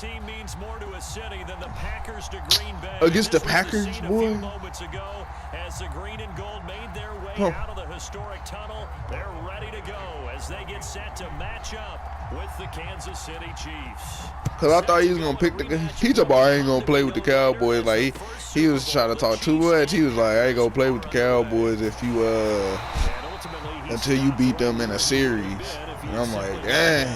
team means more to a city than the Packers to Green Bay. Against the Packers, boy. A few moments ago, as the green and gold made their way out of the historic tunnel, they're ready to go as they get set to match up with the Kansas City Chiefs. Cause I thought he was gonna pick the. He told me I ain't gonna play with the Cowboys. Like he was trying to talk too much. He was like, I ain't gonna play with the Cowboys if you until you beat them in a series. And I'm like, dang.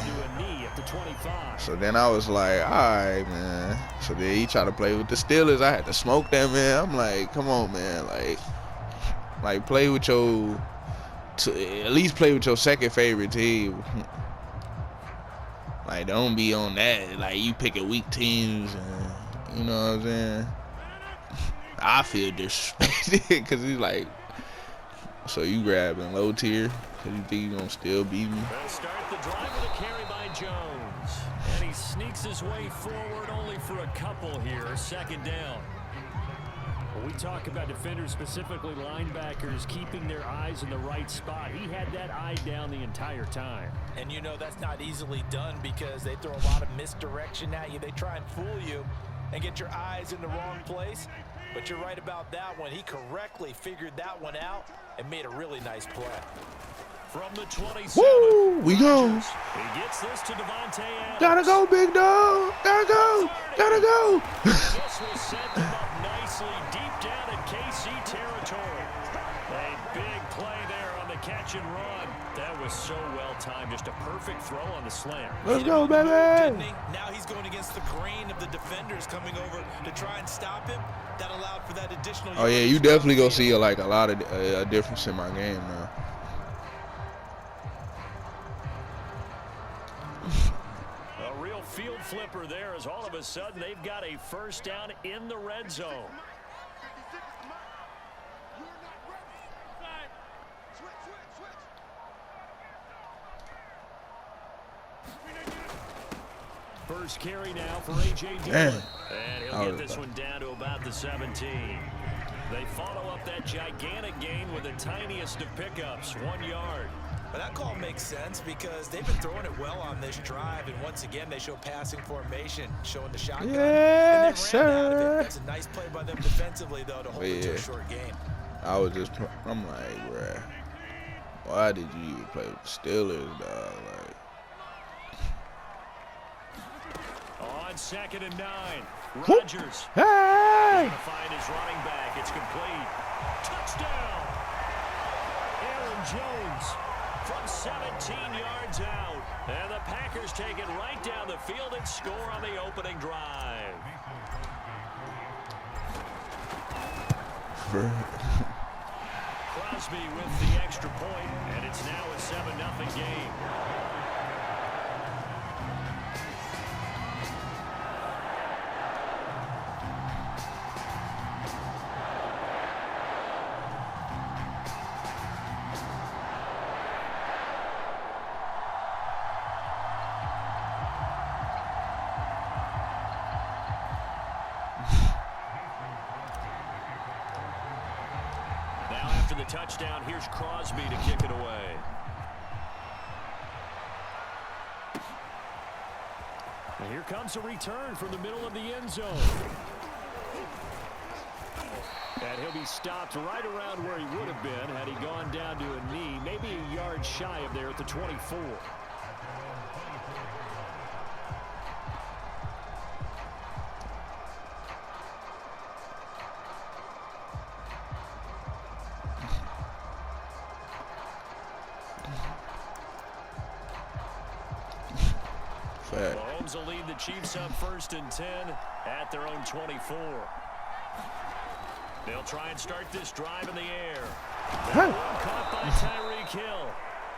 So then I was like, all right, man. So then he tried to play with the Steelers. I had to smoke that, man. I'm like, come on, man. Like play with your, at least play with your second favorite team. Like, don't be on that. Like, you picking weak teams, and, you know what I'm saying? I feel disrespected because he's like, so you grabbing low tier because you think you're going to still beat me? They'll start the drive with a carry by Jones. And he sneaks his way forward only for a couple here. Second down. When we talk about defenders, specifically linebackers, keeping their eyes in the right spot, he had that eye down the entire time. And you know that's not easily done because they throw a lot of misdirection at you. They try and fool you and get your eyes in the wrong place. But you're right about that one. He correctly figured that one out and made a really nice play. From the 27, woo, we go. He gets this to Davante Adams. Gotta go, big dog. Gotta go. Gotta go. This will set them up nicely deep down in KC territory. A big play there on the catch and run. That was so well timed. Just a perfect throw on the slant. Let's go, baby. Now he's going against the grain of the defenders coming over to try and stop him. That allowed for that additional. Oh, yeah, you definitely gonna see like a lot of a difference in my game now. A real field flipper there as all of a sudden they've got a first down in the red zone. First carry now for A.J. Dillon. And he'll get this one down to about the 17. They follow up that gigantic gain with the tiniest of pickups, 1 yard. But that call makes sense because they've been throwing it well on this drive, and once again they show passing formation, showing the shotgun. Yes, sir. That's a nice play by them defensively, though, to hold it to a short game. I'm like, bruh, why did you even play with the Steelers, dog? Like, on 2nd and 9, Rodgers. Hey! He's going to find his running back. It's complete. Touchdown! Aaron Jones from 17 yards out. And the Packers take it right down the field and score on the opening drive. Crosby with the extra point, and it's now a 7-0 game. The touchdown, here's Crosby to kick it away. And here comes a return from the middle of the end zone. And he'll be stopped right around where he would have been had he gone down to a knee, maybe a yard shy of there at the 24. Mahomes will lead the Chiefs up 1st and 10 at their own 24. They'll try and start this drive in the air. Caught by Tyreek Hill.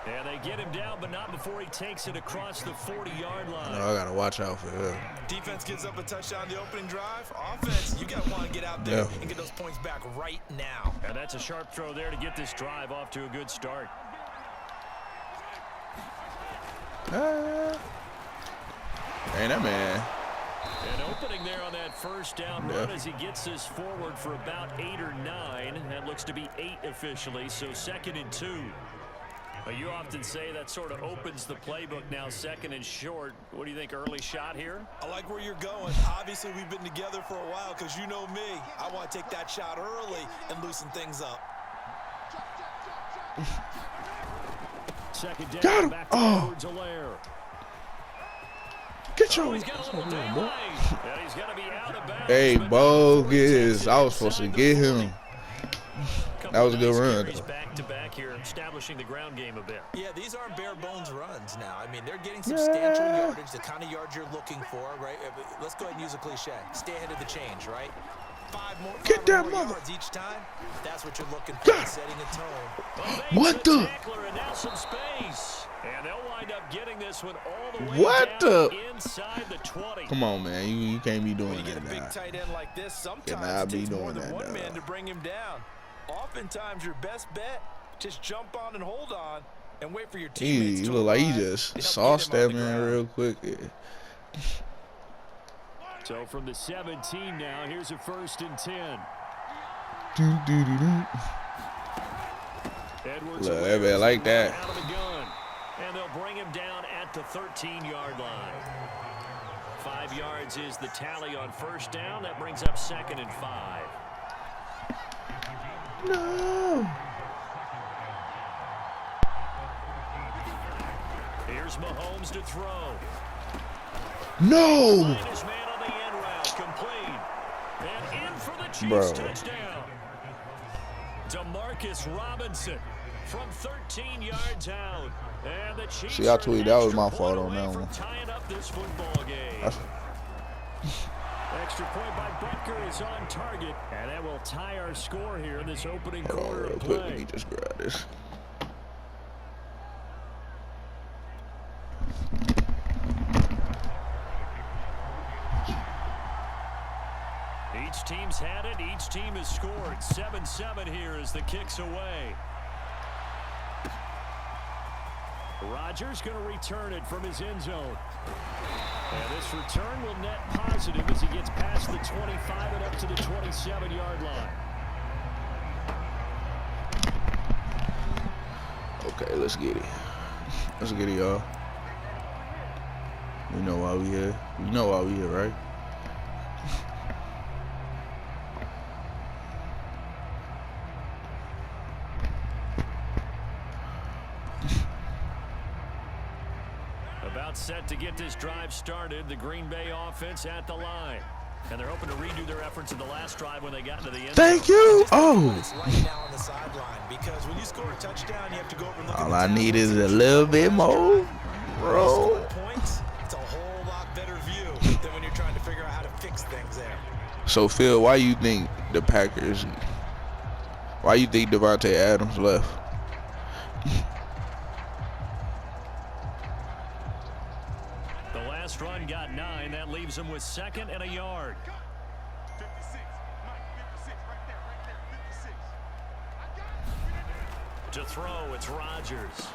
And they get him down, but not before he takes it across the 40-yard line. I got to watch out for him. Defense gives up a touchdown the opening drive. Offense, you got to want to get out there and get those points back right now. And that's a sharp throw there to get this drive off to a good start. Ain't that man? An opening there on that first down run as he gets this forward for about 8 or 9. That looks to be 8 officially, so 2nd and 2. Well, you often say that sort of opens the playbook now, second and short. What do you think, early shot here? I like where you're going. Obviously, we've been together for a while because you know me. I want to take that shot early and loosen things up. Second Got down, him. back to Oh. Edwards-Helaire. Get your He's got a little daylight. And he's going to be out of bounds. Hey, but bogus. I was inside supposed to the get 40. him. That was a good run, though. Back to back here, establishing the ground game a bit. Yeah, these aren't bare bones runs now. I mean, they're getting substantial yardage, the kind of yards you're looking for, right? Let's go ahead and use a cliche. Stay ahead of the change, right? Five more yards each time. That's what you're looking for, setting a tone. What the? And now some space. And they'll wind up getting this one all the way What down the? inside the 20. Come on, man. You can't be When doing you get a that big now. tight end like this, sometimes Cannot it be takes more doing than that, one man dog. to bring him down. Oftentimes, your best bet, just jump on and hold on and wait for your teammates He to look like he arrive just and help sauced get him that on the man ground. real quick. Yeah. So from the 17 now, here's a 1st and 10. Edwards Look, that man like that. out of the gun. And they'll bring him down at the 13-yard line. 5 yards is the tally on 1st down. That brings up 2nd and 5. No. Here's Mahomes to throw. No. His man on the end route, complete. And in for the Chiefs Bro. touchdown. DeMarcus Robinson from 13 yards out. And the Chiefs See, I are tweeted an that was extra my point fault on away that from one. tying up this football game. Extra point by Butker is on target. And that will tie our score here in this opening Hold on quarter real of quick. Let me play. just grab this. Each team's had it. Each team has scored. 7-7 here as the kick's away. Rodgers going to return it from his end zone. And this return will net positive as he gets past the 25 and up to the 27-yard line. Okay, let's get it. Let's get it, y'all. We know why we here. We know why we here, right? About set to get this drive started. The Green Bay offense at the line. And they're hoping to redo their efforts in the last drive when they got into the end zone. Thank you. Oh. It's light now on the sideline because when you score a touchdown, you have to go over and look at All the I tackles. need is a little bit more, When you bro. score points, it's a whole lot better view than when you're trying to figure out how to fix things there. So, Phil, why you think the Packers, why you think Devontae Adams left? The last run got 9. That leaves him with 2nd and a yard. 56, Mike, 56, right there, 56. To throw, it's Rodgers.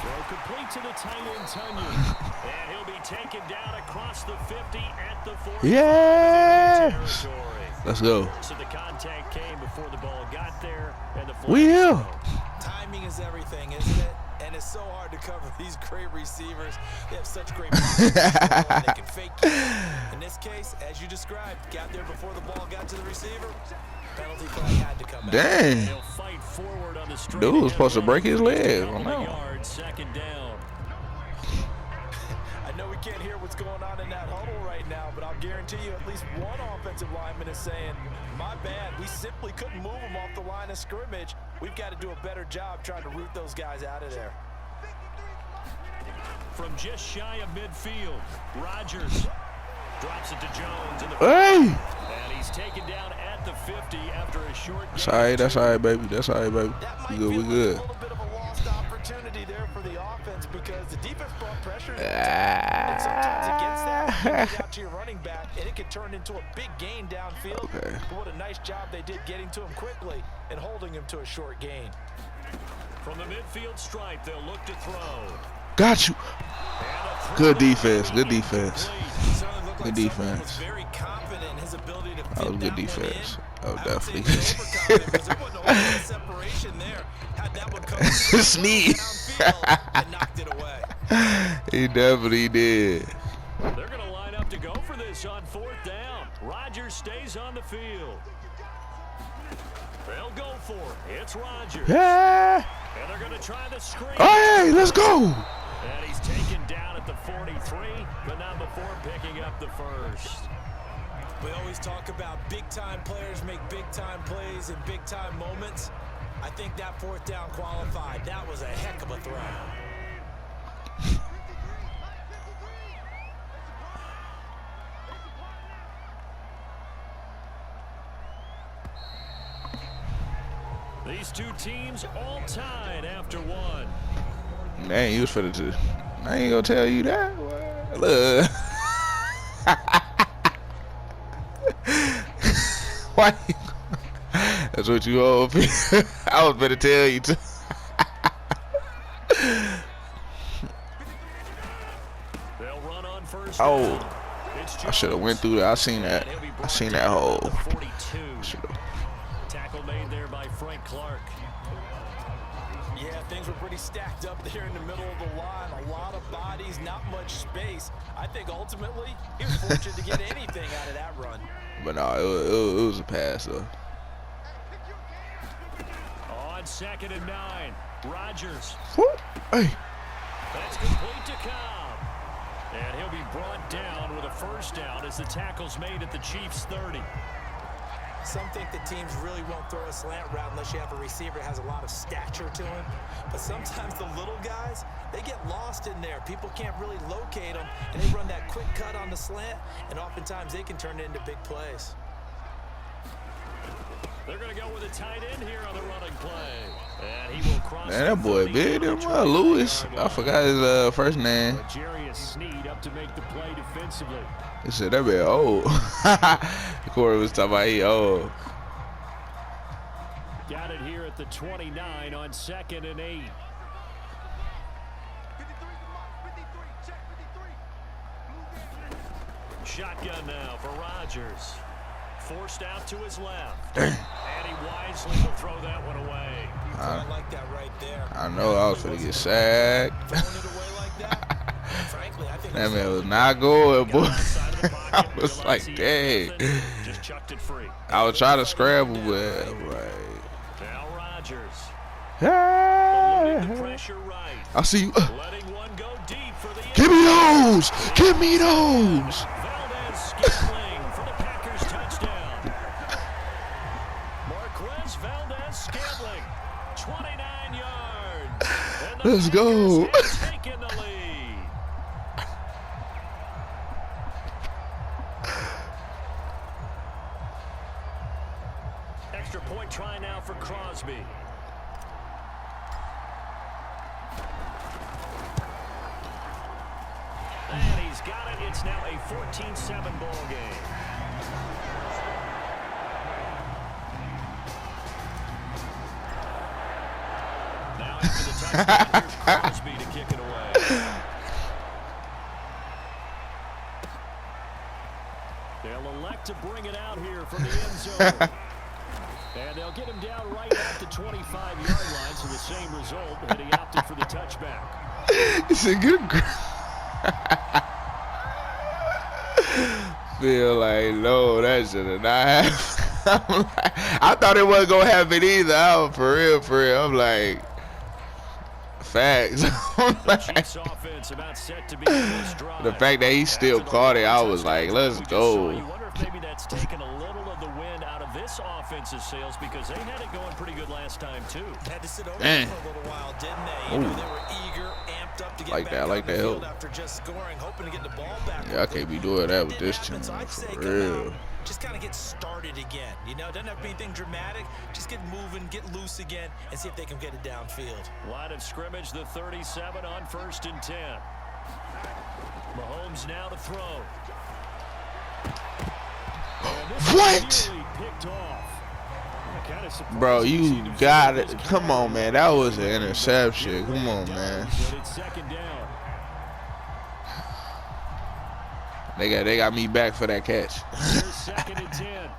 Throw complete to the tight end, Tunyon. And he'll be taken down across the 50 at the 40. Yes. Let's go. So the contact came before the ball got there, and the We flag is here. thrown. Timing is everything, isn't it? And it's so hard to cover these great receivers. They have such great bodies. They can fake it. In this case, as you described, got there before the ball got to the receiver. Penalty flag had to come out. Dang. He'll fight forward on the straight Dude was ahead supposed to run break his for just a leg couple on of that one. yards, 2nd down. I know we can't hear what's going on in that huddle right now, but I'll guarantee you at least one offensive lineman is saying, my bad, we simply couldn't move them off the line of scrimmage. We've got to do a better job trying to root those guys out of there. From just shy of midfield, Rodgers drops it to Jones in the Hey. and he's taken down at the 50 after a short That's gain. all right. That's all right, baby. That's all right, baby. That We might good. We feel like good. a little bit of a lost opportunity there for the offense because the defense brought pressure. And sometimes against that, you get out to your running back, and it can turn into a big gain downfield. Okay. But what a nice job they did getting to him quickly and holding him to a short gain. From the midfield stripe, they'll look to throw. Got you. And a throw Good defense. Good defense. complete. Certainly looked Good like someone defense. was very confident in his his ability to That fit was good that defense. That was one in. I would say definitely he overcome it because there wasn't a whole lot of separation there. Had that one come Sneak. downfield and knocked it away. He definitely did. They're going to line up to go for this on 4th down. Rodgers stays on the field. They'll go for it. It's Rodgers. Yeah. And they're going to try the screen. Hey, let's go. And he's taken down at the 43, but not before picking up the first. We always talk about big-time players make big-time plays in big-time moments. I think that 4th down qualified. That was a heck of a throw. These two teams all tied after one. Man, you was finna to. I ain't gonna tell you that. Look. Why? That's what you all. I was better tell you to. They'll run on first. Oh, down. It's I should have went through that. I seen that. I seen that hole. 42. Should've. Tackle made there by Frank Clark. Yeah, things were pretty stacked up there in the middle of the line. A lot of bodies, not much space. I think ultimately he was fortunate to get anything out of that run. But no, it was a pass though. On 2nd and 9, Rodgers. Whoop. Hey. That's complete to Cobb. And he'll be brought down with a first down as the tackle's made at the Chiefs' 30. Some think the teams really won't throw a slant route unless you have a receiver that has a lot of stature to him. But sometimes the little guys, they get lost in there. People can't really locate them, and they run that quick cut on the slant, and oftentimes they can turn it into big plays. They're going to go with a tight end here on the running play. And he will cross. Man, that boy big. That Lewis. I forgot his first name. Jarius Sneed up to make the play defensively. He said that man old. Corey was talking about he old. Got it here at the 29 on 2nd and 8. 53 53, check 53. Shotgun now for Rodgers. Forced out to his left. And he wisely will throw that one away. I like that right there. I know I was finna get sacked. Throwing it away like that. Frankly, I think That man was not going, boy. Outside of the pocket, I was realized like, he had dang. nothing, just chucked it free. I was trying to scramble, but I'm like, Now Rodgers. Holding the hey. pressure right. I see you. Letting one go deep for the Give me those. Give me those. Valdez Scantling for the Packers touchdown. Marquez Valdez Scantling, 29 yards. And the Let's go. Packers have taken the lead. Extra point try now for Crosby. And he's got it. It's now a 14-7 ball game. Now after the touchdown, here's Crosby to kick it away. They'll elect to bring it out here from the end zone. And they'll get him down right at the 25-yard line, so the same result, but he opted for the touchback. He said, good. Feel like, no, that should have not happened. I thought it wasn't going to happen either. I'm for real. I'm like, facts. I'm The like, Chiefs offense about set to begin this drive. the fact that he still caught it, I was like, let's You go. wonder if maybe that's taken a little of the wind out of this offense's sails because they had it going pretty good last time too. Had to sit over Man. for a little while, didn't they? You know, they were eager, amped up to get Like back that, on like the that field help. after just scoring, hoping to get the ball back. Yeah, I can't be doing that with this team, Didn't happen, so I'd say for come real. out, just kind of get started again. You know, doesn't have to be anything dramatic. Just get moving, get loose again, and see if they can get it downfield. Line of scrimmage, the 37 on 1st and 10. Mahomes now to throw. And this What? is nearly picked off. Kinda surprised Bro, to see you the got field it. was Come on, man. That was an interception. Come on, man. But it's 2nd down. They got me back for that catch. Here's second and 10.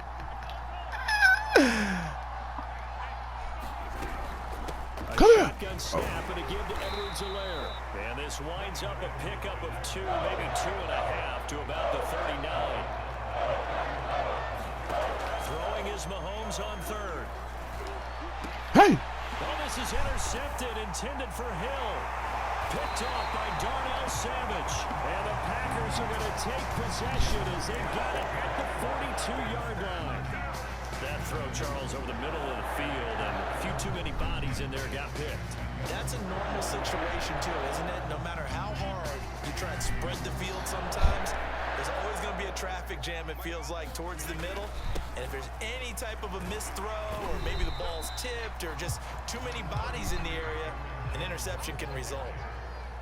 Come here. Shotgun snap and a give to Edwards-Helaire. And this winds up a pickup of 2, maybe 2.5 to about the 39. Throwing is Mahomes on third. Hey. Well, this is intercepted, intended for Hill. Picked off by Darnell Savage. And the Packers are going to take possession as they've got it at the 42-yard line. That throw, Charles, over the middle of the field, and a few too many bodies in there got picked. That's a normal situation, too, isn't it? No matter how hard you try and spread the field sometimes, there's always going to be a traffic jam, it feels like, towards the middle. And if there's any type of a missed throw, or maybe the ball's tipped, or just too many bodies in the area, an interception can result.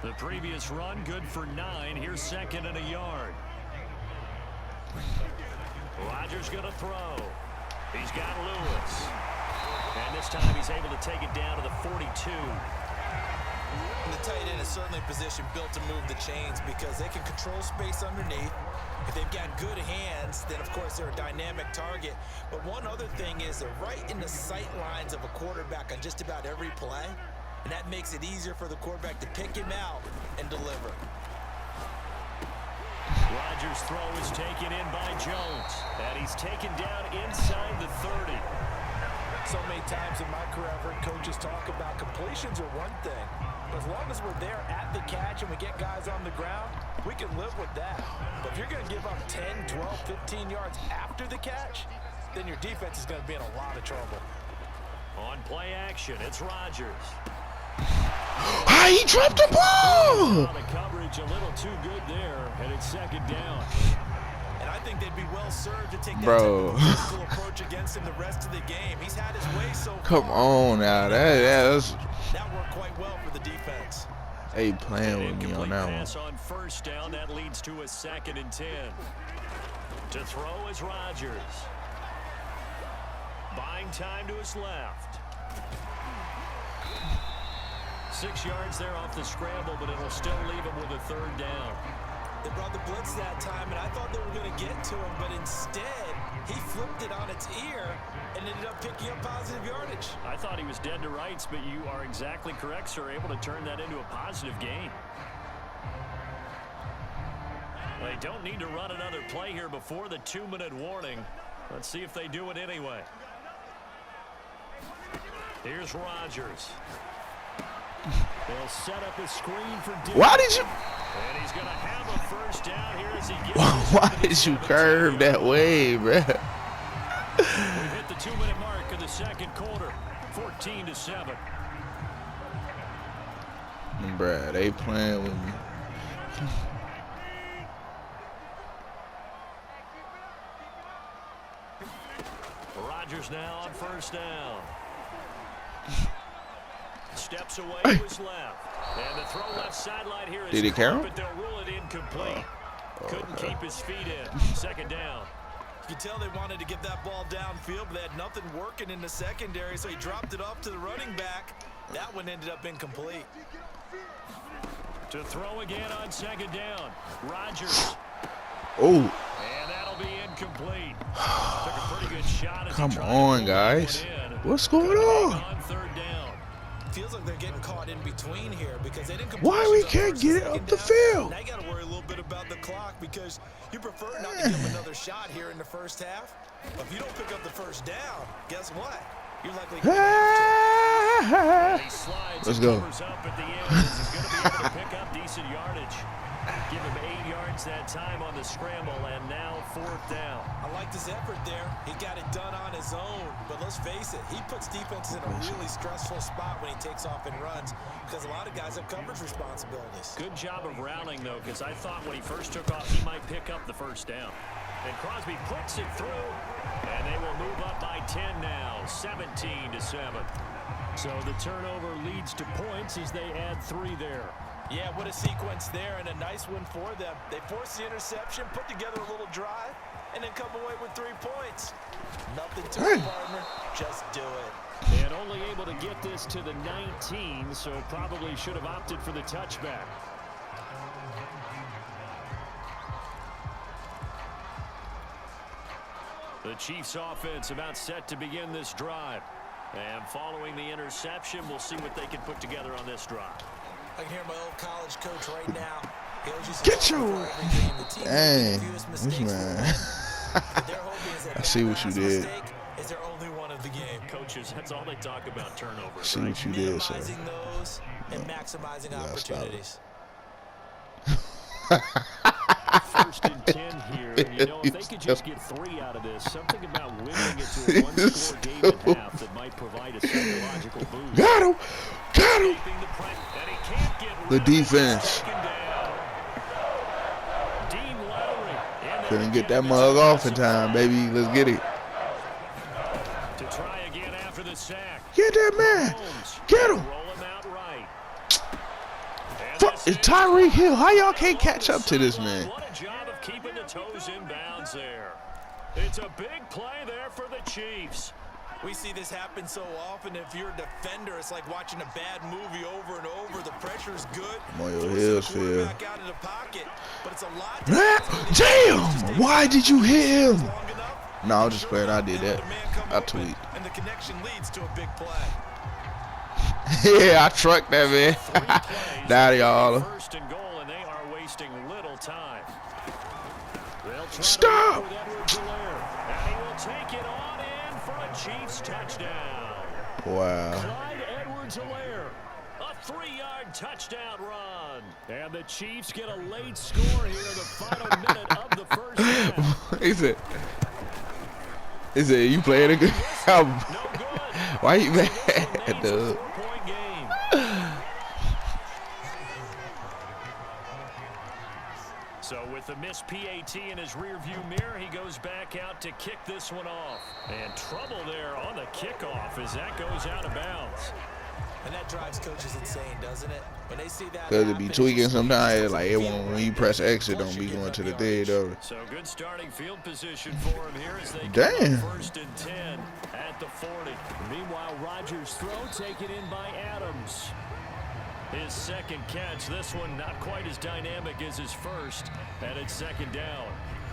The previous run, good for 9. Here's second and a yard. Rodgers going to throw. He's got Lewis. And this time he's able to take it down to the 42. And the tight end is certainly a position built to move the chains because they can control space underneath. If they've got good hands, then of course they're a dynamic target. But one other thing is they're right in the sight lines of a quarterback on just about every play. And that makes it easier for the quarterback to pick him out and deliver. Rodgers' throw is taken in by Jones. And he's taken down inside the 30. So many times in my career, I've heard coaches talk about completions are one thing. But as long as we're there at the catch and we get guys on the ground, we can live with that. But if you're going to give up 10, 12, 15 yards after the catch, then your defense is going to be in a lot of trouble. On play action, it's Rodgers. Ah, he dropped the ball. The coverage a little too good there, and it's second down. And I think they'd be well served to take that Bro. type of physical approach against him the rest of the game. He's had his way so far. Come on now. That's That worked quite well for the defense. they playing with me on that one. Pass on first down, that leads to a second and 10. To throw is Rodgers. Buying time to his left. 6 yards there off the scramble, but it'll still leave him with a third down. They brought the blitz that time, and I thought they were going to get to him, but instead, he flipped it on its ear and ended up picking up positive yardage. I thought he was dead to rights, but you are exactly correct, sir. Able to turn that into a positive gain. They don't need to run another play here before the 2-minute warning. Let's see if they do it anyway. Here's Rodgers. They'll set up a screen for Dick. Why did you? And he's going to have a first down here as he gets Why did you curve that way, bro? We've hit the 2-minute mark of the second quarter. 14-7. Bruh, they playing with me. Rodgers now on first down. Steps away to his left. And the throw left sideline here is Did he carry him? but they'll rule it incomplete. Couldn't keep his feet in. Second down. You could tell they wanted to get that ball downfield, but they had nothing working in the secondary, so he dropped it off to the running back. That one ended up incomplete. To throw again on second down. Rodgers. Oh, And that'll be incomplete. Took a pretty good shot as he come tried to on, pull that guys. one in. What's going Hang on? on third down. Feels like they're getting caught in between here because they didn't. Why we can't get it up the field? Now you got to worry a little bit about the clock because you prefer not to give them another shot here in the first half. But if you don't pick up the first down, guess what? You're likely going to have He slides Let's and go. covers up at the end. He's going to be able to pick up decent yardage. Give him 8 yards that time on the scramble, and now fourth down. I liked his effort there. He got it done on his own. But let's face it, he puts defenses in a really stressful spot when he takes off and runs because a lot of guys have coverage responsibilities. Good job of rallying, though, because I thought when he first took off, he might pick up the first down. And Crosby puts it through, and they will move up by 10 now, 17-7. So the turnover leads to points as they add 3 there. Yeah, what a sequence there, and a nice one for them. They force the interception, put together a little drive, and then come away with 3 points. Nothing to it, partner. Just do it. And only able to get this to the 19, so probably should have opted for the touchback. The Chiefs offense about set to begin this drive. And following the interception, we'll see what they can put together on this drive. I can hear my old college coach right now. He owes you some Get credit your- for everything. The team Dang, made the fewest this mistakes man. will win. But their hope is that I see what you last did. mistake is their only one of the game. Coaches, that's all they talk about, turnovers, See right? what you did, sir. Minimizing those and maximizing gotta stop it. opportunities. First and 10 here. You know, if they could just get 3 out of this, something about winning it to a one-score game at half that might provide a psychological boost. Got him. Got him. Escaping the press, and he can't get The rid of it. defense. Second down. Dean Lowry. And Couldn't they'll get that give it mug to off in Russell time, baby. Let's get it. To try again after the sack. Get that man. Mahomes. Get him. Roll him out right. And Fuck, this it's is- Tyreek Hill. How y'all can't catch up to this man? What a job of keeping the toes in bounds there. It's a big play there for the Chiefs. We see this happen so often. If you're a defender, it's like watching a bad movie over and over. The pressure's good. Mario Forcing Hills the field. quarterback out of the pocket, but it's a lot. Damn! Why did you hit him? Long enough, No, I was just playing. I did that. the man come I open, tweet. and the connection leads to a big play. Yeah, I trucked that man. Three plays, Daddy, y'all. First and goal, and they are wasting little time. They'll try Stop! to work with Edwards-Helaire, and he will take it on in for a Chiefs touchdown. Wow. Clyde Edwards-Helaire, a 3-yard touchdown run. And the Chiefs get a late score here in the final minute of the first half. He said, you playing a good album. No good. Why you mad, Remains a dude? 4-point game. So with the missed PAT in his rearview mirror, he goes back out to kick this one off. And trouble there on the kickoff as that goes out of bounds. And that drives coaches insane, doesn't it? When they see that Cause it be happen, tweaking just sometimes. Like it feel won't, when right you press there. exit, don't Once be you give going up to the yardage. third over. So good starting field position for him here as they Damn. go first and 10 at the 40. Meanwhile, Rodgers' throw taken in by Adams. His second catch, this one not quite as dynamic as his first, and it's second down.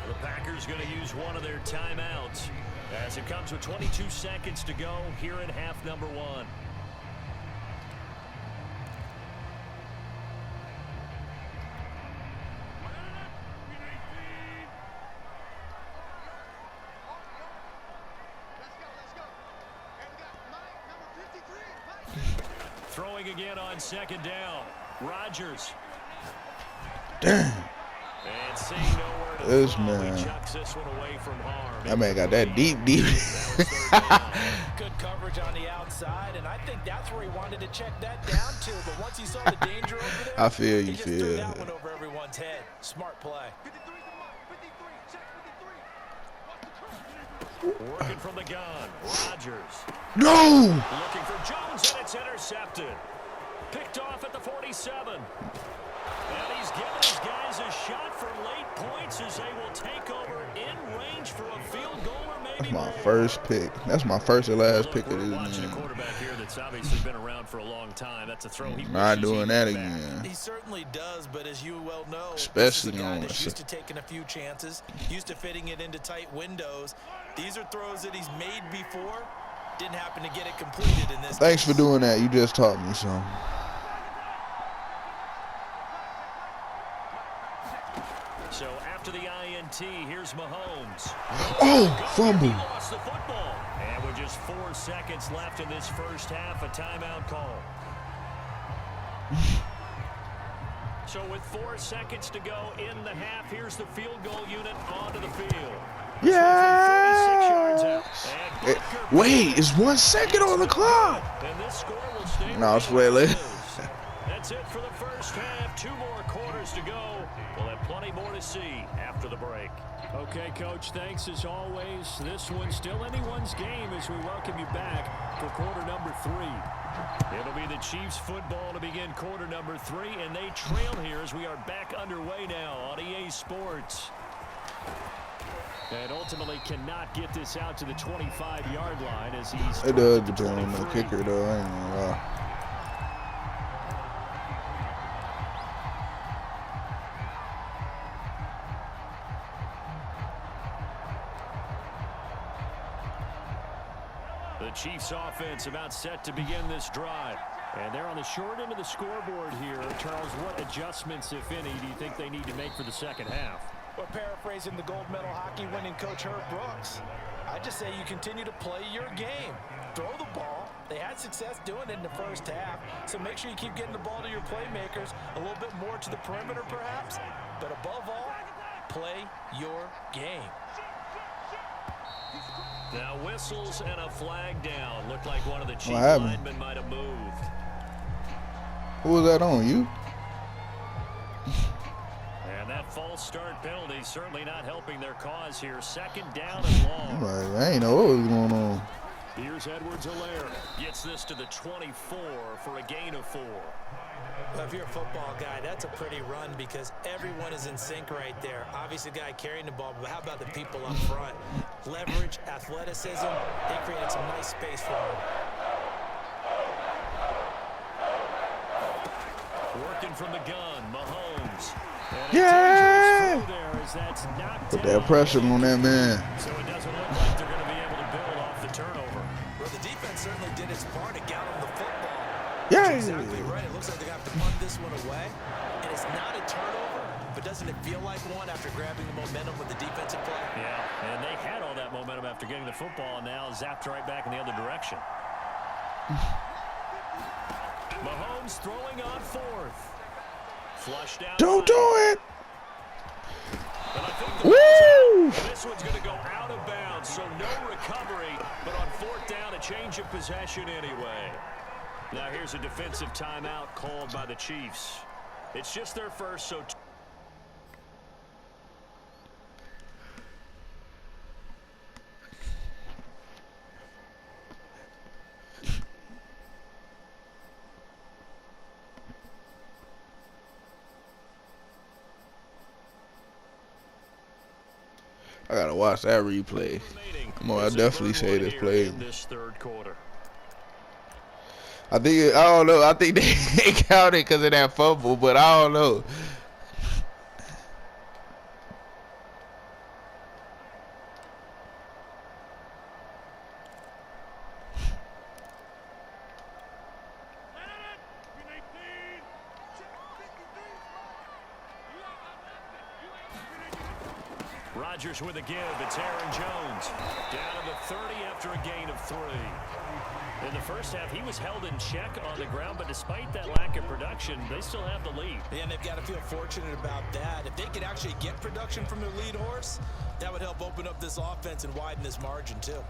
The Packers going to use one of their timeouts as it comes with 22 seconds to go here in half number 1. Throwing again on second down. Rodgers. Damn. And seeing nowhere to This throw, man. he chucks this one away from harm. That man got that deep. That was third down. Good coverage on the outside, and I think that's where he wanted to check that down to. But once he saw the danger over there, I feel he you, just threw Phil. that one over everyone's head. Smart play. 53 's the mark. 53. Check 53. Watch the curve. Working from the gun. Rodgers No! looking for Jones, and it's intercepted. Picked off at the 47. And he's giving his guys a shot for late points as they will take over in range for a field goal or maybe That's my more. first pick. That's my first and last Look, pick of we're this watching a game. quarterback here that's obviously been around for a long time. That's a throw he Not wishes he doing that was back. again. He certainly does, but as you well know, Especially this is a guy on that's a- used to taking a few chances, used to fitting it into tight windows. These are throws that he's made before. Didn't happen to get it completed in this Thanks for case. doing that. You just taught me something. So after the INT, here's Mahomes. Oh, He fumble. lost the football. And with just 4 seconds left in this first half, a timeout call. So with 4 seconds to go in the half, here's the field goal unit onto the field. Yeah. And Wait, it's 1 second on the clock. And this score will stay No, it's right way as late. it is. That's it for the first half. 2 more quarters to go. We'll have plenty more to see after the break. Okay, Coach, thanks as always. This one's still anyone's game as we welcome you back for quarter number 3. It'll be the Chiefs football to begin quarter number 3, and they trail here as we are back underway now on EA Sports. And ultimately cannot get this out to the 25-yard line as he's It does dropped at the depend on the 23. kicker, though. I ain't gonna lie. The Chiefs offense about set to begin this drive. And they're on the short end of the scoreboard here. Charles, what adjustments, if any, do you think they need to make for the second half? Well, paraphrasing the gold medal hockey winning coach Herb Brooks, I just say you continue to play your game. Throw the ball. They had success doing it in the first half, so make sure you keep getting the ball to your playmakers, a little bit more to the perimeter perhaps, but above all, play your game. Now whistles and a flag down. Looked like one of the Chief happened? linemen might have moved. Who was that on? You? And that false start penalty certainly not helping their cause here. Second down and long. Like, I ain't know what was going on. Here's Edwards-Helaire. Gets this to the 24 for a gain of 4. Well, if you're a football guy, that's a pretty run because everyone is in sync right there. Obviously, the guy carrying the ball, but how about the people up front? Leverage, athleticism, they created some nice space for him. Working from the gun, Mahomes. And Yeah! a dangerous throw there as that's knocked Put down. that pressure on that man. So it doesn't look like they're going to be able to build off the turnover. Well, the defense certainly did its part to get on the football. Yeah. That's exactly right. It looks like they're going to have to punt this one away. And it's not a turnover, but doesn't it feel like one after grabbing the momentum with the defensive play? Yeah, and they had all that momentum after getting the football, and now zapped right back in the other direction. Mahomes throwing on 4th. Flushed out. Don't do it. And I think the Woo! this one's going to go out of bounds, so no recovery, but on 4th down, a change of possession anyway. Now here's a defensive timeout called by the Chiefs. It's just their first, so... I gotta watch that replay. Come on, I definitely say this play. In this third quarter. I don't know. I think they counted because of that fumble, but I don't know. Rodgers with a give. It's Aaron Jones. Down to the 30 after a gain of 3. In the first half, he was held in check on the ground, but despite that lack of production, they still have the lead. Yeah, and they've got to feel fortunate about that. If they could actually get production from their lead horse, that would help open up this offense and widen this margin, too.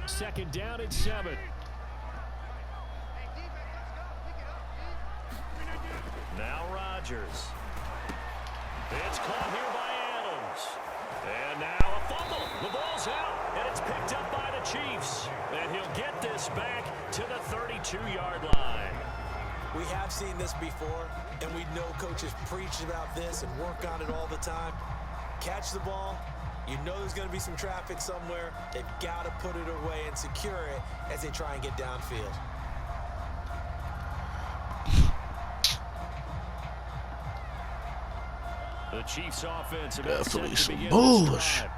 Second down at 7. Now Rodgers. It's caught here by Adams. And now a fumble. The ball's out, and it's picked up by the Chiefs. And he'll get this back to the 32-yard line. We have seen this before, and we know coaches preach about this and work on it all the time. Catch the ball. You know there's going to be some traffic somewhere. They've got to put it away and secure it as they try and get downfield. The Chiefs offense about set Definitely to some begin bullshit. this drive.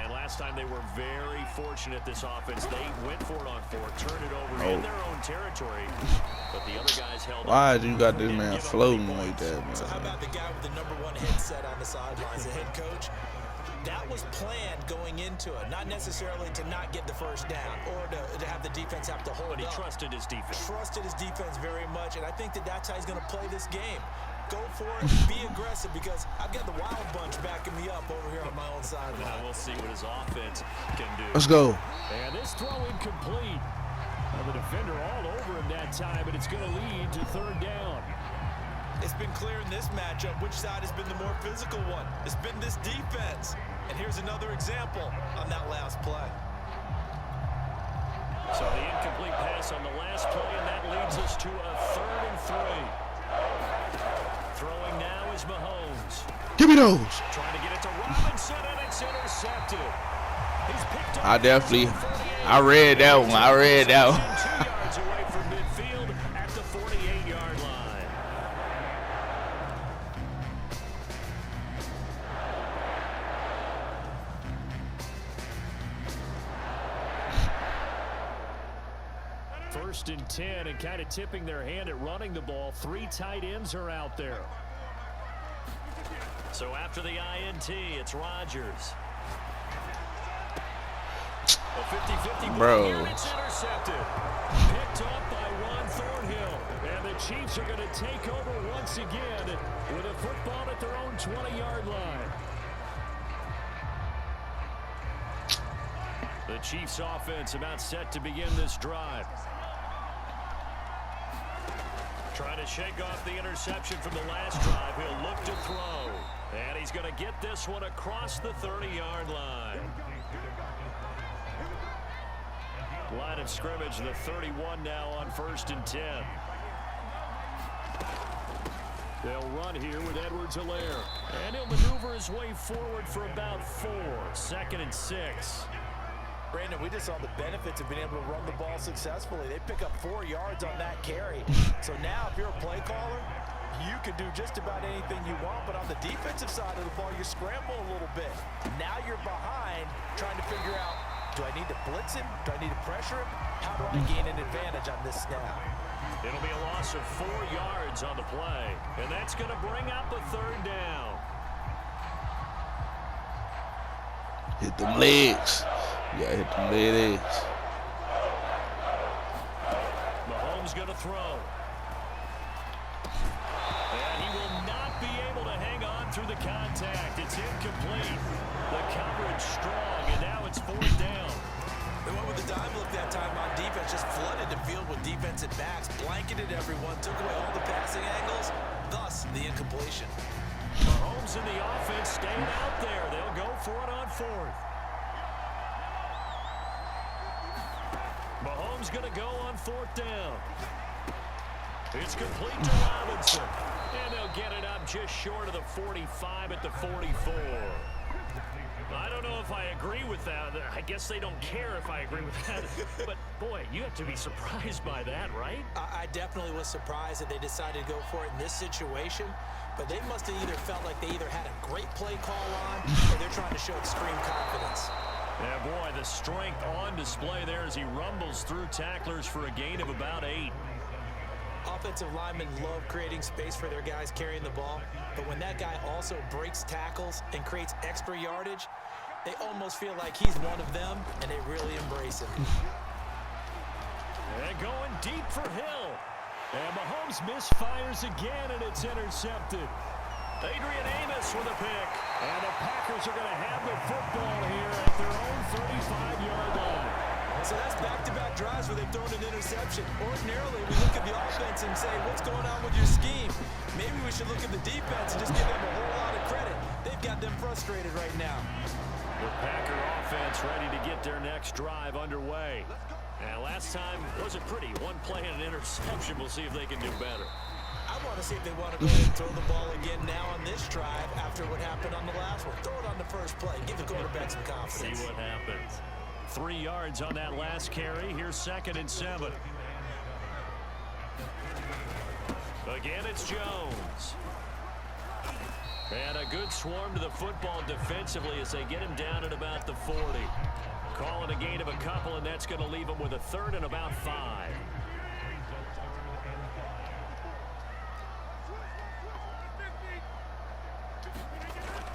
And last time they were very fortunate, this offense. They went for it on 4th, turned it over in their own territory. But the other guys held Why up. you got this man floating like that, So how man? about the guy with the #1 headset on the sidelines, the head coach? That was planned going into it, not necessarily to not get the first down or to have the defense have to hold But he up. trusted his defense. Trusted his defense very much, and I think that's how he's going to play this game. Go for it, be aggressive, because I've got the Wild Bunch backing me up over here on my own sideline. Now we'll see what his offense can do. Let's go. And this throw incomplete. Well, the defender all over him that time, but it's going to lead to 3rd down. It's been clear in this matchup which side has been the more physical one. It's been this defense. And here's another example on that last play. So the incomplete pass on the last play, and that leads us to a 3rd and 3. Throwing now is Mahomes. Give me those. Trying to get it to Robinson, and it's intercepted. He's picked up. I read that one. I read that one. 2 yards away from midfield at the 48-yard line. 1st and 10, and kind of tipping their hand at running the ball. 3 tight ends are out there. So after the INT, it's Rodgers. A 50-50 ball here, it's intercepted. Picked up by Juan Thornhill. And the Chiefs are going to take over once again with a football at their own 20-yard line. The Chiefs offense about set to begin this drive. Trying to shake off the interception from the last drive. He'll look to throw. And he's going to get this one across the 30-yard line. Line of scrimmage, the 31 now on 1st and 10. They'll run here with Edwards-Helaire. And he'll maneuver his way forward for about 4. 2nd and 6. Brandon, we just saw the benefits of being able to run the ball successfully. They pick up 4 yards on that carry. So now if you're a play caller, you can do just about anything you want, but on the defensive side of the ball, you scramble a little bit. Now you're behind trying to figure out, do I need to blitz him? Do I need to pressure him? How do I gain an advantage on this snap? It'll be a loss of 4 yards on the play, and that's going to bring up a 3rd down. Hit them legs. You gotta hit them legs. Mahomes going to throw. And he will not be able to hang on through the contact. It's incomplete. The coverage strong, and now it's 4th down. They went with the dive look that time on defense, just flooded the field with defensive backs, blanketed everyone, took away all the passing angles, thus the incompletion. Mahomes and the offense staying out there. They'll go for it on 4th. Mahomes going to go on 4th down. It's complete to Robinson. And they'll get it up just short of the 45 at the 44. I don't know if I agree with that. I guess they don't care if I agree with that. But, boy, you have to be surprised by that, right? I definitely was surprised that they decided to go for it in this situation. But they must have either felt like they either had a great play call on or they're trying to show extreme confidence. Yeah, boy, the strength on display there as he rumbles through tacklers for a gain of about 8. Offensive linemen love creating space for their guys carrying the ball, but when that guy also breaks tackles and creates extra yardage, they almost feel like he's one of them, and they really embrace him. And going deep for Hill. And Mahomes misfires again, and it's intercepted. Adrian Amos with a pick. And the Packers are going to have the football here at their own 35-yard line. So that's back-to-back drives where they've thrown an interception. Ordinarily, we look at the offense and say, what's going on with your scheme? Maybe we should look at the defense and just give them a whole lot of credit. They've got them frustrated right now. The Packer offense ready to get their next drive underway. And last time wasn't pretty. 1 play and an interception. We'll see if they can do better. I want to see if they want to go ahead and throw the ball again now on this drive after what happened on the last one. Throw it on the first play. Give the quarterback some confidence. See what happens. 3 yards on that last carry. Here's 2nd and 7. Again, it's Jones. And a good swarm to the football defensively as they get him down at about the 40. Calling a gain of a couple, and that's going to leave him with a 3rd and about 5.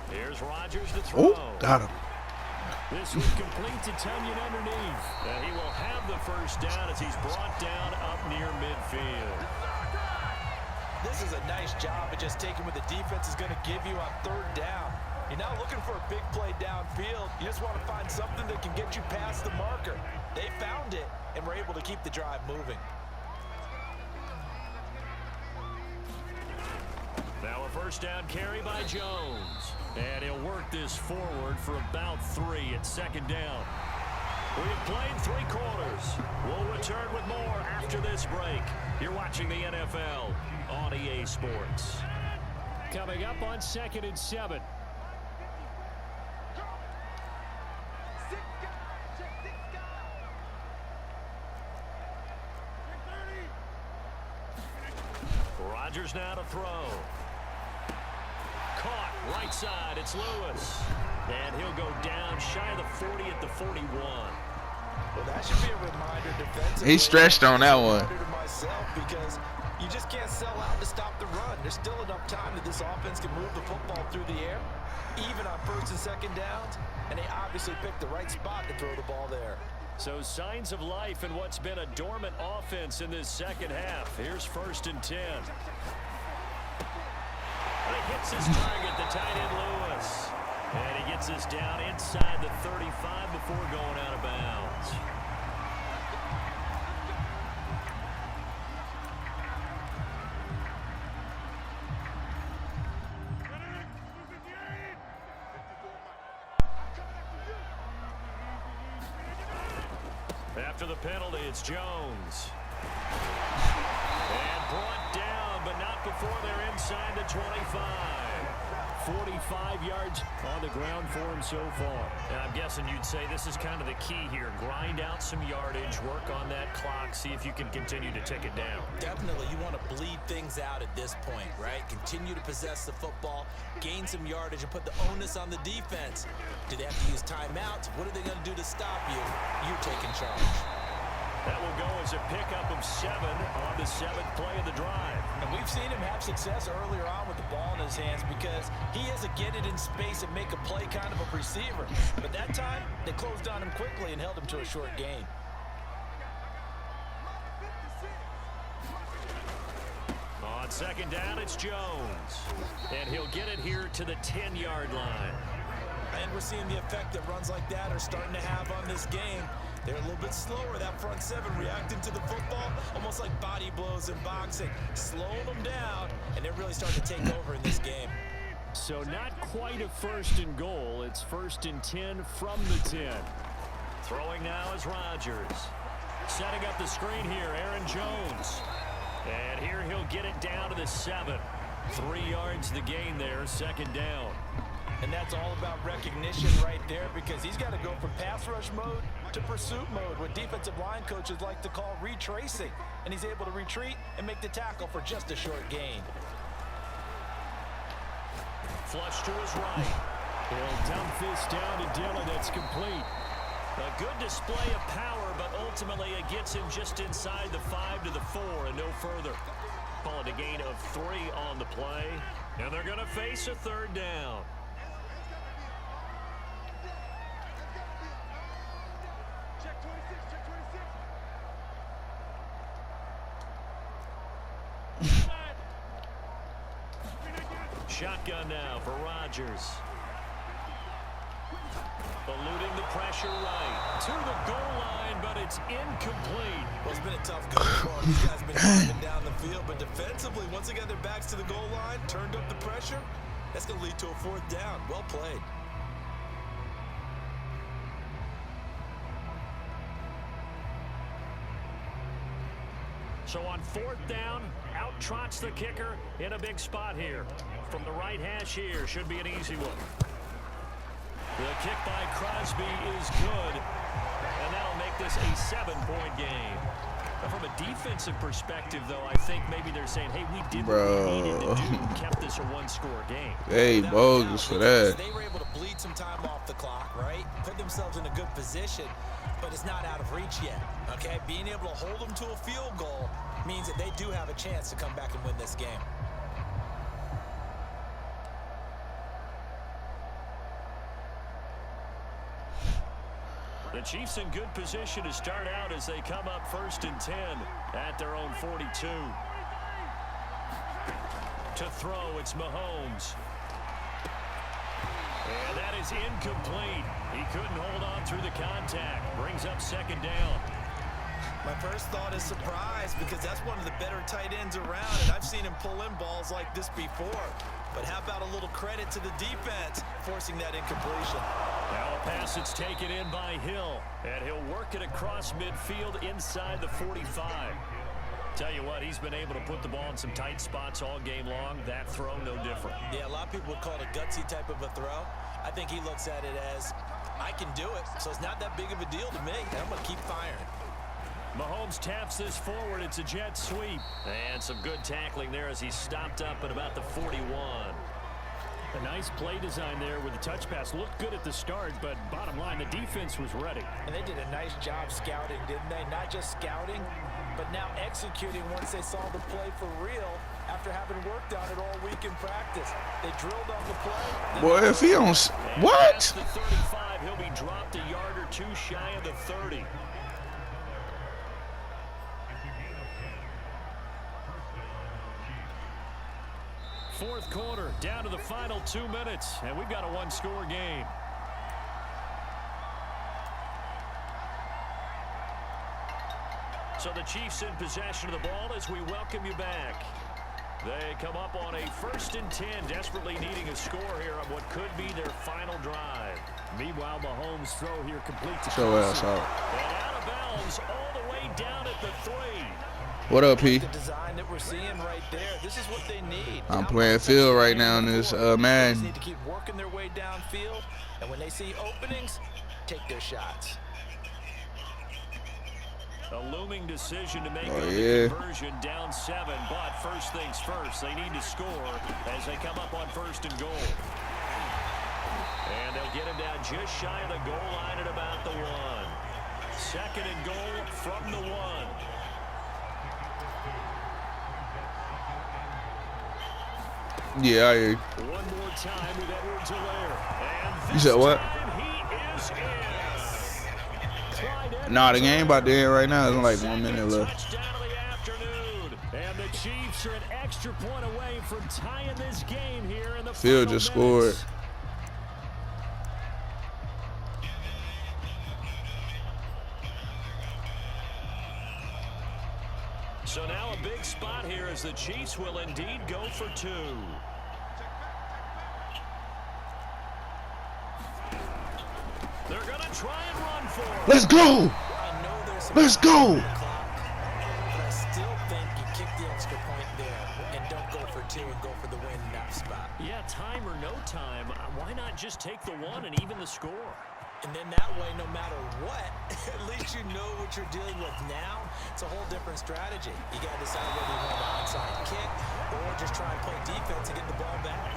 Here's Rodgers to throw. Oh, got him. This was complete to Tunyon underneath. And he will have the 1st down as he's brought down up near midfield. This is a nice job of just taking what the defense is going to give you on 3rd down. You're not looking for a big play downfield. You just want to find something that can get you past the marker. They found it and were able to keep the drive moving. Now a 1st down carry by Jones. And he'll work this forward for about 3 at 2nd down. We've played 3 quarters. We'll return with more after this break. You're watching the NFL on EA Sports. Coming up on 2nd and 7. Rodgers now to throw. Caught right side. It's Lewis. And he'll go down shy of the 40 at the 41. Well, that should be a reminder defensively. He stretched on that one. To myself, because you just can't sell out to stop the run. There's still enough time that this offense can move the football through the air, even on first and second downs, and they obviously picked the right spot to throw the ball there. So signs of life in what's been a dormant offense in this second half. Here's 1st and 10. And he hits his target, the tight end Lewis. And he gets us down inside the 35 before going out of bounds. After the penalty, it's Jones. And brought down, but not before they're inside the 25. 45 yards on the ground for him so far. And I'm guessing you'd say this is kind of the key here. Grind out some yardage, work on that clock, see if you can continue to tick it down. Definitely, you want to bleed things out at this point, right? Continue to possess the football, gain some yardage, and put the onus on the defense. Do they have to use timeouts? What are they going to do to stop you? You're taking charge. That will go as a pickup of 7 on the 7th play of the drive. And we've seen him have success earlier on with the ball in his hands because he has to get it in space and make a play kind of a receiver. But that time, they closed on him quickly and held him to a short gain. On 2nd down, it's Jones. And he'll get it here to the 10-yard line. And we're seeing the effect that runs like that are starting to have on this game. They're a little bit slower, that front 7, reacting to the football, almost like body blows in boxing, slowing them down, and they're really starting to take over in this game. So not quite a 1st and goal. It's 1st and 10 from the 10. Throwing now is Rodgers. Setting up the screen here, Aaron Jones. And here he'll get it down to the 7. 3 yards the gain there, 2nd down. And that's all about recognition right there because he's got to go from pass rush mode to pursuit mode, what defensive line coaches like to call retracing. And he's able to retreat and make the tackle for just a short gain. Flush to his right. He'll dump this down to Dillon. That's complete. A good display of power, but ultimately it gets him just inside the 5 to the 4 and no further. Call it a gain of 3 on the play. And they're going to face a 3rd down. Shotgun now for Rodgers. Eluding the pressure right to the goal line, but it's incomplete. Well, it's been a tough go for him. These guys have been driving down the field, but defensively, once they got their backs to the goal line, turned up the pressure, that's going to lead to a 4th down. Well played. So on 4th down, out trots the kicker in a big spot here. From the right hash here, should be an easy one. The kick by Crosby is good, and that'll make this a 7-point game. But from a defensive perspective, though, I think maybe they're saying, hey, we did what we needed to do, kept this a 1-score game. Hey, bogus for that. They were able to bleed some time off the clock, right? Put themselves in a good position, but it's not out of reach yet, okay? Being able to hold them to a field goal means that they do have a chance to come back and win this game. The Chiefs in good position to start out as they come up 1st and 10 at their own 42. To throw, it's Mahomes. And that is incomplete. He couldn't hold on through the contact. Brings up 2nd down. My first thought is surprise because that's one of the better tight ends around, and I've seen him pull in balls like this before. But how about a little credit to the defense forcing that incompletion? Now a pass that's taken in by Hill, and he'll work it across midfield inside the 45. Tell you what, he's been able to put the ball in some tight spots all game long. That throw, no different. Yeah, a lot of people would call it a gutsy type of a throw. I think he looks at it as, I can do it, so it's not that big of a deal to me. I'm going to keep firing. Mahomes taps this forward. It's a jet sweep. And some good tackling there as he stopped up at about the 41. A nice play design there with the touch pass. Looked good at the start, but bottom line, the defense was ready. And they did a nice job scouting, didn't they? Not just scouting, but now executing once they saw the play for real after having worked on it all week in practice. They drilled on the play. Boy, if he don't... What? The 35, he'll be dropped a yard or two shy of the 30. Fourth quarter, down to the final 2 minutes, and we've got a one-score game. So the Chiefs in possession of the ball as we welcome you back. They come up on a 1st and 10, desperately needing a score here on what could be their final drive. Meanwhile, Mahomes' throw here complete to Show ass out. and out of bounds all the way down at the 3. What up, P? The design that we're seeing right there, this is what they need. I'm playing field right now in this They Madden. need to keep working their way downfield, and when they see openings, take their shots. A looming decision to make Oh, on yeah. the conversion, down 7. But first things first, they need to score as they come up on 1st and goal. And they'll get him down just shy of the goal line at about the 1. 2nd and goal from the 1. Yeah, I hear you. One more time with Edwards-Helaire. And You said what? time he is in. Clyde Nah, the Edwards-Helaire game about to end right now. There's only like 1 minute left. Touchdown of the afternoon. And the Chiefs are an extra point away from tying this game here in the Field final just scored. minutes. So now a big spot here as the Chiefs will indeed go for 2. They're going to try and run for it. Let's go! I know there's some Let's time go! on the clock, but I still think you kick the extra point there and don't go for 2 and go for the win in that spot. Yeah, time or no time, why not just take the 1 and even the score? And then that way, no matter what, at least you know what you're dealing with now. It's a whole different strategy. You got to decide whether you want an onside kick or just try and play defense and get the ball back.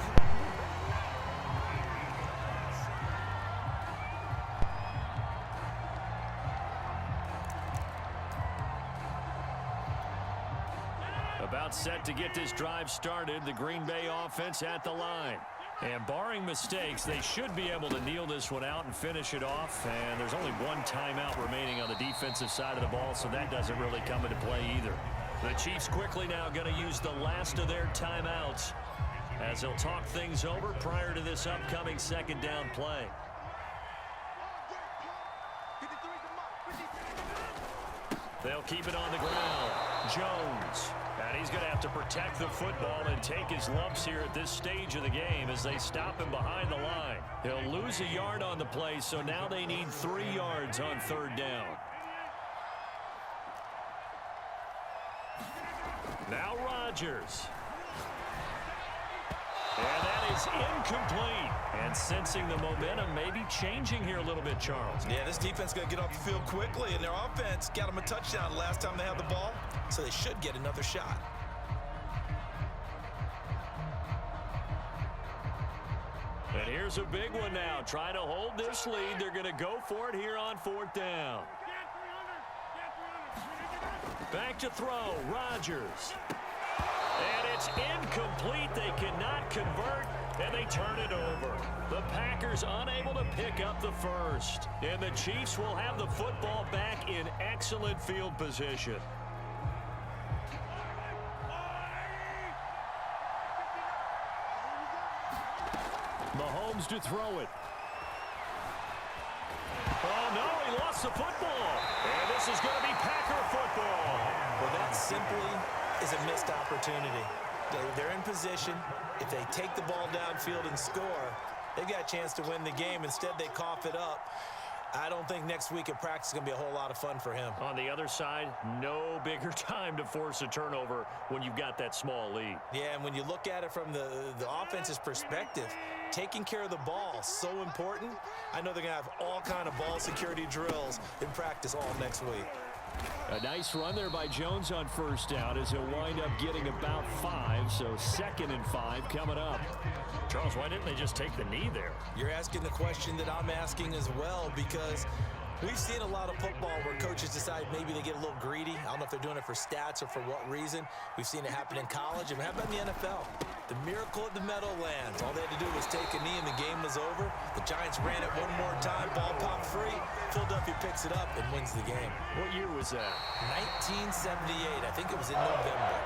About set to get this drive started, the Green Bay offense at the line. And barring mistakes, they should be able to kneel this one out and finish it off. And there's only one timeout remaining on the defensive side of the ball, so that doesn't really come into play either. The Chiefs quickly now going to use the last of their timeouts as they'll talk things over prior to this upcoming 2nd down play. They'll keep it on the ground. Jones. And he's going to have to protect the football and take his lumps here at this stage of the game as they stop him behind the line. He'll lose a yard on the play, so now they need 3 yards on 3rd down. Now Rodgers. And that is incomplete. And sensing the momentum maybe changing here a little bit, Charles. Yeah, this defense going to get off the field quickly, and their offense got them a touchdown last time they had the ball, so they should get another shot. And here's a big one now. Trying to hold this lead. They're going to go for it here on 4th down. Back to throw. Rodgers. And it's incomplete. They cannot convert, and they turn it over. The Packers unable to pick up the first. And the Chiefs will have the football back in excellent field position. Mahomes to throw it. Oh, no, he lost the football. And this is going to be Packer football. Well, that simply is a missed opportunity. They're in position. If they take the ball downfield and score, they've got a chance to win the game. Instead, they cough it up. I don't think next week at practice is going to be a whole lot of fun for him. On the other side, no bigger time to force a turnover when you've got that small lead. Yeah, and when you look at it from the offense's perspective, taking care of the ball, so important. I know they're going to have all kind of ball security drills in practice all next week. A nice run there by Jones on first down as he'll wind up getting about 5, so 2nd and 5 coming up. Charles, why didn't they just take the knee there? You're asking the question that I'm asking as well, because we've seen a lot of football where coaches decide maybe they get a little greedy. I don't know if they're doing it for stats or for what reason. We've seen it happen in college, and how about in the NFL? The miracle at the Meadowlands. All they had to do was take a knee and the game was over. The Giants ran it one more time, ball popped free. Philadelphia picks it up and wins the game. What year was that? 1978. I think it was in November.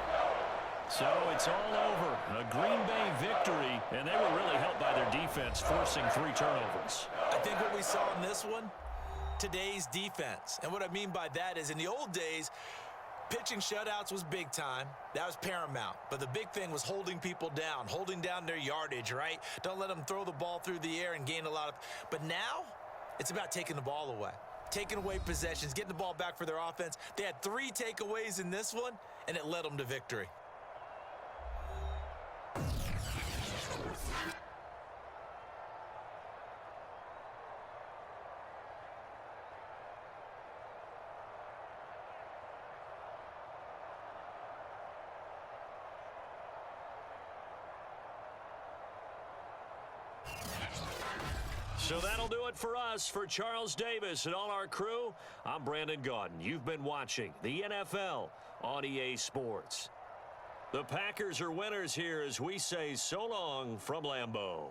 So it's all over. A Green Bay victory, and they were really helped by their defense, forcing 3 turnovers. I think what we saw in this one, today's defense. And what I mean by that is in the old days, pitching shutouts was big time. That was paramount. But the big thing was holding people down, holding down their yardage, right? Don't let them throw the ball through the air and gain a lot of... But now, it's about taking the ball away. Taking away possessions, getting the ball back for their offense. They had 3 takeaways in this one, and it led them to victory. So that'll do it for us. For Charles Davis and all our crew, I'm Brandon Gaudin. You've been watching the NFL on EA Sports. The Packers are winners here as we say so long from Lambeau.